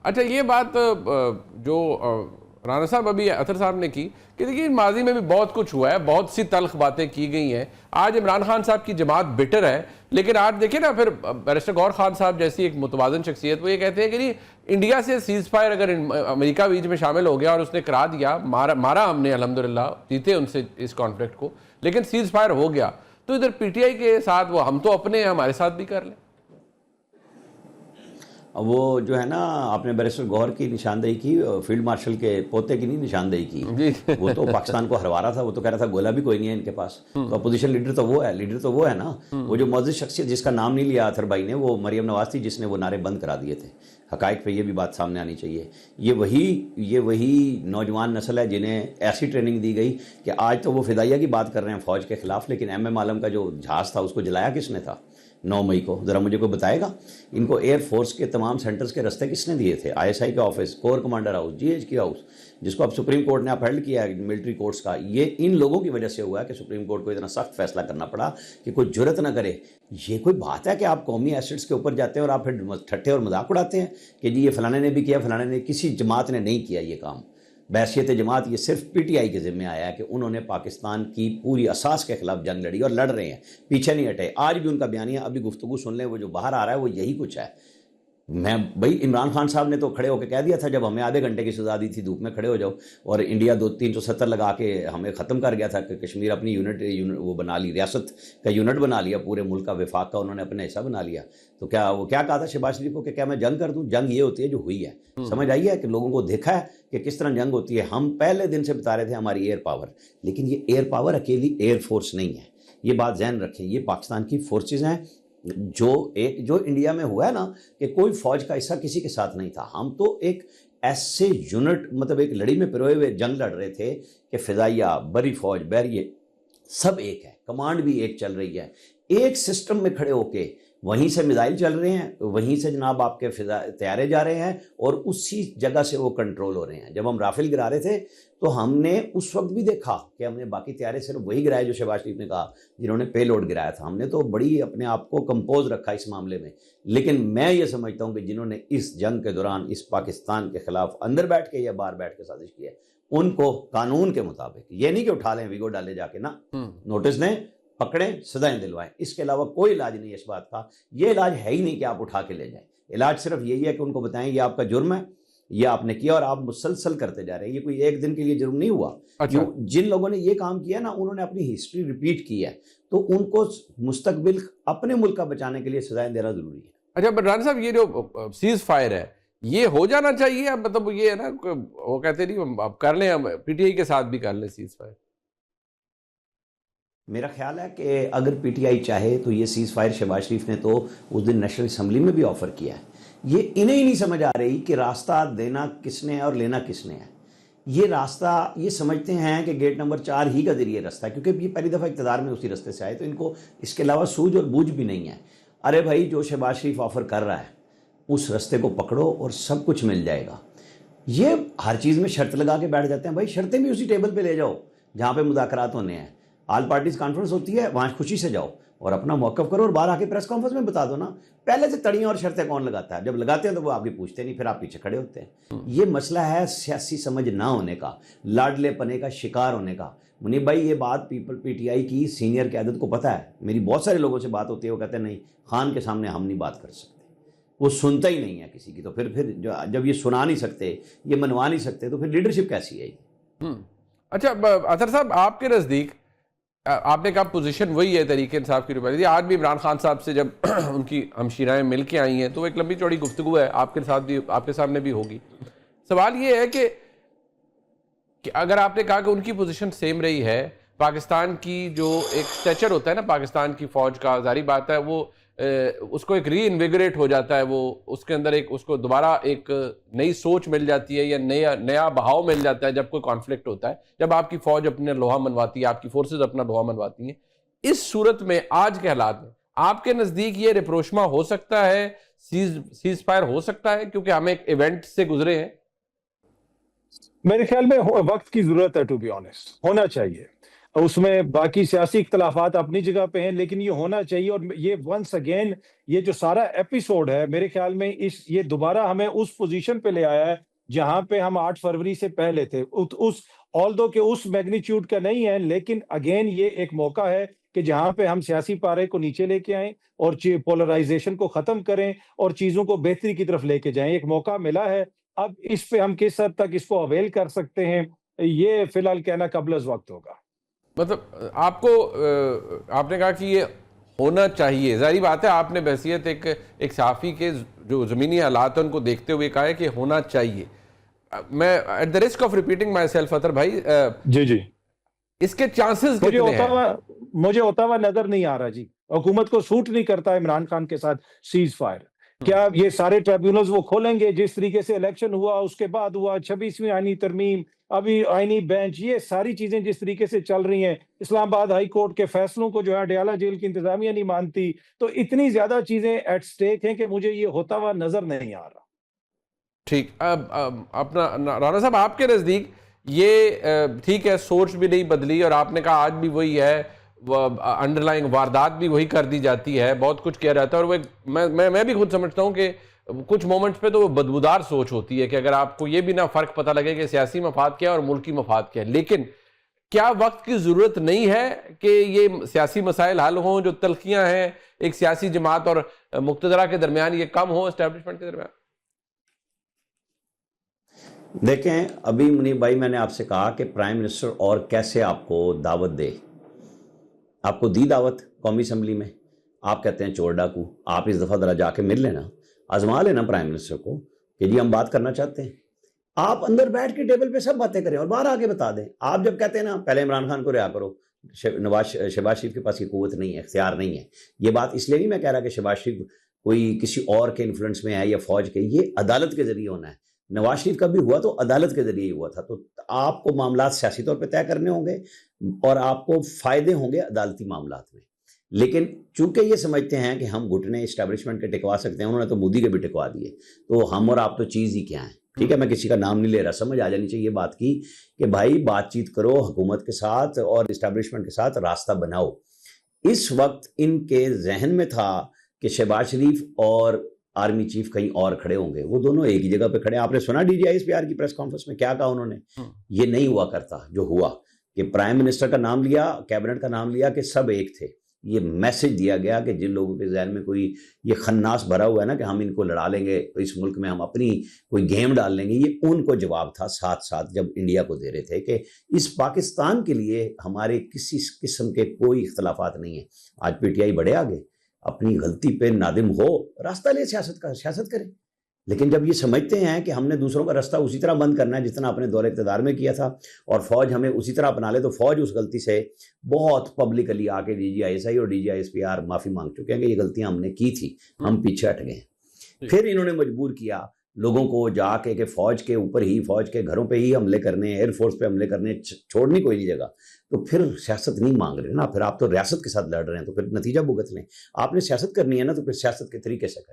اچھا یہ بات جو رانا صاحب ابھی اطہر صاحب نے کی کہ دیکھیے ماضی میں بھی بہت کچھ ہوا ہے, بہت سی تلخ باتیں کی گئی ہیں. آج عمران خان صاحب کی جماعت بٹر ہے, لیکن آج دیکھیں نا پھر بیرسٹر غور خان صاحب جیسی ایک متوازن شخصیت, وہ یہ کہتے ہیں کہ نہیں انڈیا سے سیز فائر اگر امریکہ بیچ میں شامل ہو گیا اور اس نے کرا دیا, مارا ہم نے الحمدللہ, جیتے ان سے اس کانفلکٹ کو, لیکن سیز فائر ہو گیا تو ادھر پی ٹی آئی کے ساتھ وہ ہم تو اپنے ہیں, ہمارے ساتھ بھی کر لیں. وہ جو ہے نا آپ نے بیرسٹر گوہر کی نشاندہی کی, فیلڈ مارشل کے پوتے کی نہیں نشاندہی کی. وہ تو پاکستان کو ہروا رہا تھا, وہ تو کہہ رہا تھا گولہ بھی کوئی نہیں ہے ان کے پاس. تو اپوزیشن لیڈر تو وہ ہے نا. وہ جو معزز شخصیت جس کا نام نہیں لیا اطہر بھائی نے, وہ مریم نواز تھی جس نے وہ نعرے بند کرا دیے تھے. حقائق پہ یہ بھی بات سامنے آنی چاہیے. یہ وہی نوجوان نسل ہے جنہیں ایسی ٹریننگ دی گئی کہ آج تو وہ فدائیہ کی بات کر رہے ہیں فوج کے خلاف, لیکن ایم عالم کا جو جہاز تھا اس کو جلایا کس نے تھا 9 مئی کو؟ ذرا مجھے کوئی بتائے گا. ان کو ایئر فورس کے تمام سینٹرز کے رستے کس نے دیے تھے؟ ISI کا office, corps commander house, GH house, جس کو اب سپریم کورٹ نے اپہیلڈ کیا ہے ملٹری کورٹس کا. یہ ان لوگوں کی وجہ سے ہوا ہے کہ سپریم کورٹ کو اتنا سخت فیصلہ کرنا پڑا کہ کوئی جرت نہ کرے. یہ کوئی بات ہے کہ آپ قومی ایسٹس کے اوپر جاتے ہیں اور آپ پھر ٹھٹے اور مذاق اڑاتے ہیں کہ جی یہ فلانے نے بھی کیا, فلانے نے, کسی جماعت نے نہیں کیا یہ کام. بحیثیت جماعت یہ صرف پی ٹی آئی کے ذمہ آیا ہے کہ انہوں نے پاکستان کی پوری اساس کے خلاف جنگ لڑی اور لڑ رہے ہیں, پیچھے نہیں ہٹے. آج بھی ان کا بیانیہ, ابھی گفتگو سن لیں, وہ جو باہر آ رہا ہے وہ یہی کچھ ہے. بھائی عمران خان صاحب نے تو کھڑے ہو کے کہہ دیا تھا جب ہمیں آدھے گھنٹے کی سزا دی تھی, دھوپ میں کھڑے ہو جاؤ, اور انڈیا 370 لگا کے ہمیں ختم کر گیا تھا کہ کشمیر اپنی یونٹ وہ بنا لی, ریاست کا یونٹ بنا لیا, پورے ملک کا وفاق کا انہوں نے اپنا حصہ بنا لیا. تو کیا وہ کیا کہا تھا شہباز شریف کو کہ کیا میں جنگ کر دوں؟ جنگ یہ ہوتی ہے جو ہوئی ہے. سمجھ آئی ہے کہ لوگوں کو دیکھا ہے کہ کس طرح جنگ ہوتی ہے. ہم پہلے دن سے بتا رہے تھے ہماری ایئر پاور, لیکن یہ ایئر پاور اکیلی ایئر فورس نہیں ہے. یہ بات ذہن رکھیں, یہ پاکستان کی فورسز ہیں. جو انڈیا میں ہوا ہے نا کہ کوئی فوج کا حصہ کسی کے ساتھ نہیں تھا. ہم تو ایک ایسے یونٹ, مطلب ایک لڑی میں پروئے ہوئے جنگ لڑ رہے تھے کہ فضائیہ, بری فوج, بحریہ, سب ایک ہے, کمانڈ بھی ایک چل رہی ہے, ایک سسٹم میں کھڑے ہو کے. وہیں سے میزائل چل رہے ہیں, وہیں سے جناب آپ کے طیارے جا رہے ہیں, اور اسی جگہ سے وہ کنٹرول ہو رہے ہیں. جب ہم رافیل گرا رہے تھے تو ہم نے اس وقت بھی دیکھا کہ ہم نے باقی طیارے صرف وہی گرائے جو شہباز شریف نے کہا جنہوں نے پے لوڈ گرایا تھا. ہم نے تو بڑی اپنے آپ کو کمپوز رکھا اس معاملے میں. لیکن میں یہ سمجھتا ہوں کہ جنہوں نے اس جنگ کے دوران اس پاکستان کے خلاف اندر بیٹھ کے یا باہر بیٹھ کے سازش کی ہے, ان کو قانون کے مطابق, یہ نہیں کہ اٹھا لیں ویگو ڈالے جا کے, نا, نوٹس دیں, پکڑیں, سزائیں دلوائیں. اس کے علاوہ کوئی علاج نہیں ہے اس بات کا. یہ علاج ہے ہی نہیں کہ آپ اٹھا کے لے جائیں. علاج صرف یہی ہے کہ ان کو بتائیں یہ آپ کا جرم ہے, یہ آپ نے کیا, اور آپ مسلسل کرتے جا رہے ہیں. یہ کوئی ایک دن کے لیے جرم نہیں ہوا. جن لوگوں نے یہ کام کیا نا, انہوں نے اپنی ہسٹری ریپیٹ کی ہے, تو ان کو مستقبل اپنے ملک کا بچانے کے لیے سزائیں دینا ضروری ہے. اچھا رانا صاحب, یہ جو سیز فائر ہے یہ ہو جانا چاہیے, مطلب یہ ہے نا وہ کہتے نہیں اب کر لیں, ہم پی ٹی آئی کے ساتھ بھی کر لیں سیز فائر. میرا خیال ہے کہ اگر پی ٹی آئی چاہے تو یہ سیز فائر شہباز شریف نے تو اس دن نیشنل اسمبلی میں بھی آفر کیا ہے. یہ انہیں ہی نہیں سمجھ آ رہی کہ راستہ دینا کس نے اور لینا کس نے ہے. یہ راستہ یہ سمجھتے ہیں کہ گیٹ نمبر 4 ہی کا ذریعے رستہ ہے, کیونکہ یہ پہلی دفعہ اقتدار میں اسی رستے سے آئے, تو ان کو اس کے علاوہ سوجھ اور بوجھ بھی نہیں ہے. ارے بھائی, جو شہباز شریف آفر کر رہا ہے اس رستے کو پکڑو اور سب کچھ مل جائے گا. یہ ہر چیز میں شرط لگا کے بیٹھ جاتے ہیں. بھائی شرطیں بھی اسی ٹیبل پہ لے جاؤ جہاں پہ مذاکرات ہونے ہیں. آل پارٹیز کانفرنس ہوتی ہے, وہاں خوشی سے جاؤ اور اپنا موقف کرو, اور باہر آ کے پریس کانفرنس میں بتا دو نا. پہلے سے تڑیاں اور شرطیں کون لگاتا ہے؟ جب لگاتے ہیں تو وہ آپ کی پوچھتے نہیں, پھر آپ پیچھے کھڑے ہوتے ہیں. یہ مسئلہ ہے سیاسی سمجھ نہ ہونے کا, لاڈلے پنے کا شکار ہونے کا. منیب بھائی, یہ بات پی ٹی آئی کی سینئر قیادت کو پتہ ہے. میری بہت سارے لوگوں سے بات ہوتی ہے, وہ کہتے ہیں نہیں, خان کے سامنے ہم نہیں بات کر سکتے. وہ سنتا ہی نہیں ہے کسی کی. تو پھر جب یہ سنا نہیں سکتے, یہ منوا نہیں سکتے, تو پھر لیڈرشپ کیسی ہے یہ؟ اچھا اطہر صاحب, آپ کے نزدیک آپ نے کہا پوزیشن وہی ہے تحریک انصاف کی روایت. آج بھی عمران خان صاحب سے جب ان کی ہمشیرائیں مل کے آئی ہیں تو ایک لمبی چوڑی گفتگو ہے, آپ کے ساتھ بھی, آپ کے سامنے بھی ہوگی. سوال یہ ہے کہ اگر آپ نے کہا کہ ان کی پوزیشن سیم رہی ہے, پاکستان کی جو ایک سٹیچر ہوتا ہے نا پاکستان کی فوج کا, ظاہری بات ہے وہ اس کو ایک ری انویگریٹ ہو جاتا ہے, وہ اس کے اندر ایک اس کو دوبارہ ایک نئی سوچ مل جاتی ہے یا نیا بہاؤ مل جاتا ہے جب کوئی کانفلکٹ ہوتا ہے, جب آپ کی فوج اپنے لوہا منواتی ہے, آپ کی فورسز اپنا لوہا منواتی ہیں. اس صورت میں آج کے حالات میں آپ کے نزدیک یہ ریپروشما ہو سکتا ہے, سیز فائر ہو سکتا ہے, کیونکہ ہم ایک ایونٹ سے گزرے ہیں؟ میرے خیال میں وقت کی ضرورت ہے, ٹو بی آنیسٹ, ہونا چاہیے. اس میں باقی سیاسی اختلافات اپنی جگہ پہ ہیں، لیکن یہ ہونا چاہیے. اور یہ ونس اگین یہ جو سارا ایپیسوڈ ہے میرے خیال میں یہ دوبارہ ہمیں اس پوزیشن پہ لے آیا ہے جہاں پہ ہم 8 فروری سے پہلے تھے. آلدو کہ اس میگنیچیوڈ کا نہیں ہے، لیکن اگین یہ ایک موقع ہے کہ جہاں پہ ہم سیاسی پارے کو نیچے لے کے آئیں اور پولرائزیشن کو ختم کریں اور چیزوں کو بہتری کی طرف لے کے جائیں. ایک موقع ملا ہے، اب اس پہ ہم کس حد تک اس کو اویل کر سکتے ہیں یہ فی الحال کہنا قبل از وقت ہوگا. مطلب آپ نے کہا کہ یہ ہونا چاہیے، ظاہری بات ہے آپ نے بحیثیت ایک صحافی کے جو زمینی حالات ہیں ان کو دیکھتے ہوئے کہا ہے کہ ہونا چاہیے. میں at the risk of repeating myself Athar بھائی، جی اس کے چانسز کتنے ہیں؟ مجھے ہوتا ہوا نظر نہیں آ رہا جی. حکومت کو سوٹ نہیں کرتا عمران خان کے ساتھ سیز فائر. کیا یہ سارے ٹریبیونلز وہ کھولیں گے جس طریقے سے الیکشن ہوا، اس کے بعد ہوا 26ویں آئینی ترمیم، ابھی آئینی بینچ، یہ ساری چیزیں جس طریقے سے چل رہی ہیں، اسلام آباد ہائی کورٹ کے فیصلوں کو جو ہے اڈیالہ جیل کی انتظامیہ نہیں مانتی، تو اتنی زیادہ چیزیں ایٹ سٹیک ہیں کہ مجھے یہ ہوتا ہوا نظر نہیں آ رہا. ٹھیک، اپنا رانا صاحب آپ کے نزدیک یہ ٹھیک ہے، سوچ بھی نہیں بدلی اور آپ نے کہا آج بھی وہی ہے، انڈر لائنگ واردات بھی وہی کر دی جاتی ہے، بہت کچھ کیا جاتا ہے، اور وہ میں بھی خود سمجھتا ہوں کہ کچھ مومنٹس پہ تو وہ بدبودار سوچ ہوتی ہے کہ اگر آپ کو یہ بھی نہ فرق پتہ لگے کہ سیاسی مفاد کیا ہے اور ملکی مفاد کیا ہے. لیکن کیا وقت کی ضرورت نہیں ہے کہ یہ سیاسی مسائل حل ہوں، جو تلخیاں ہیں ایک سیاسی جماعت اور مقتدرہ کے درمیان یہ کم ہوں اسٹیبلشمنٹ کے درمیان؟ دیکھیں ابھی منیب بھائی میں نے آپ سے کہا کہ پرائم منسٹر اور کیسے آپ کو دعوت دے. آپ کو دی دعوت قومی اسمبلی میں، آپ کہتے ہیں چور ڈاکو، آپ اس دفعہ ذرا جا کے مل لینا، آزما لینا پرائم منسٹر کو کہ جی ہم بات کرنا چاہتے ہیں. آپ اندر بیٹھ کے ٹیبل پہ سب باتیں کریں اور باہر آ کے بتا دیں. آپ جب کہتے ہیں نا پہلے عمران خان کو رہا کرو، شہباز شریف کے پاس یہ قوت نہیں ہے، اختیار نہیں ہے. یہ بات اس لیے نہیں میں کہہ رہا کہ شہباز شریف کوئی کسی اور کے انفلوئنس میں ہے یا فوج کے، یہ عدالت کے ذریعے ہونا ہے. نواز شریف کا بھی ہوا تو عدالت کے ذریعے ہی ہوا تھا. تو آپ کو معاملات سیاسی طور پہ طے کرنے ہوں گے اور آپ کو فائدے ہوں گے عدالتی معاملات میں. لیکن چونکہ یہ سمجھتے ہیں کہ ہم گھٹنے اسٹیبلشمنٹ کے ٹکوا سکتے ہیں، انہوں نے تو مودی کے بھی ٹکوا دیے، تو ہم اور آپ تو چیز ہی کیا ہیں. ٹھیک ہے، میں کسی کا نام نہیں لے رہا، سمجھ آ جانی چاہیے بات کی کہ بھائی بات چیت کرو حکومت کے ساتھ اور اسٹیبلشمنٹ کے ساتھ راستہ بناؤ. اس وقت ان کے ذہن میں تھا کہ شہباز شریف اور آرمی چیف کہیں اور کھڑے ہوں گے، وہ دونوں ایک ہی جگہ پہ کھڑے. آپ نے سنا D G I S P R کی پریس کانفرنس میں کیا کہا انہوں نے؟ یہ نہیں ہوا کرتا جو ہوا کہ پرائم منسٹر کا نام لیا، کیبنٹ کا نام لیا کہ سب ایک تھے. یہ میسج دیا گیا کہ جن لوگوں کے ذہن میں کوئی یہ خناس بھرا ہوا ہے نا کہ ہم ان کو لڑا لیں گے، اس ملک میں ہم اپنی کوئی گیم ڈال لیں گے، یہ ان کو جواب تھا ساتھ ساتھ جب انڈیا کو دے رہے تھے کہ اس پاکستان کے لیے ہمارے کسی قسم کے کوئی اختلافات نہیں ہیں. آج پی ٹی آئی بڑے آگے، اپنی غلطی پہ نادم ہو، راستہ لے سیاست کا، سیاست کرے. لیکن جب یہ سمجھتے ہیں کہ ہم نے دوسروں کا راستہ اسی طرح بند کرنا ہے جتنا اپنے دور اقتدار میں کیا تھا اور فوج ہمیں اسی طرح اپنا لے، تو فوج اس غلطی سے بہت پبلکلی آ کے D G I S I اور D G I S P R معافی مانگ چکے ہیں کہ یہ غلطیاں ہم نے کی تھی، ہم پیچھے ہٹ گئے. پھر انہوں نے مجبور کیا لوگوں کو جا کے کہ فوج کے اوپر ہی، فوج کے گھروں پہ ہی حملے کرنے، ایئر فورس پہ حملے کرنے، چھوڑنی کوئی نہیں جگہ. تو پھر سیاست نہیں مانگ رہے نا، پھر آپ تو ریاست کے ساتھ لڑ رہے ہیں، تو پھر نتیجہ بھگت لیں. آپ نے سیاست کرنی ہے نا تو پھر سیاست کے طریقے سے کریں.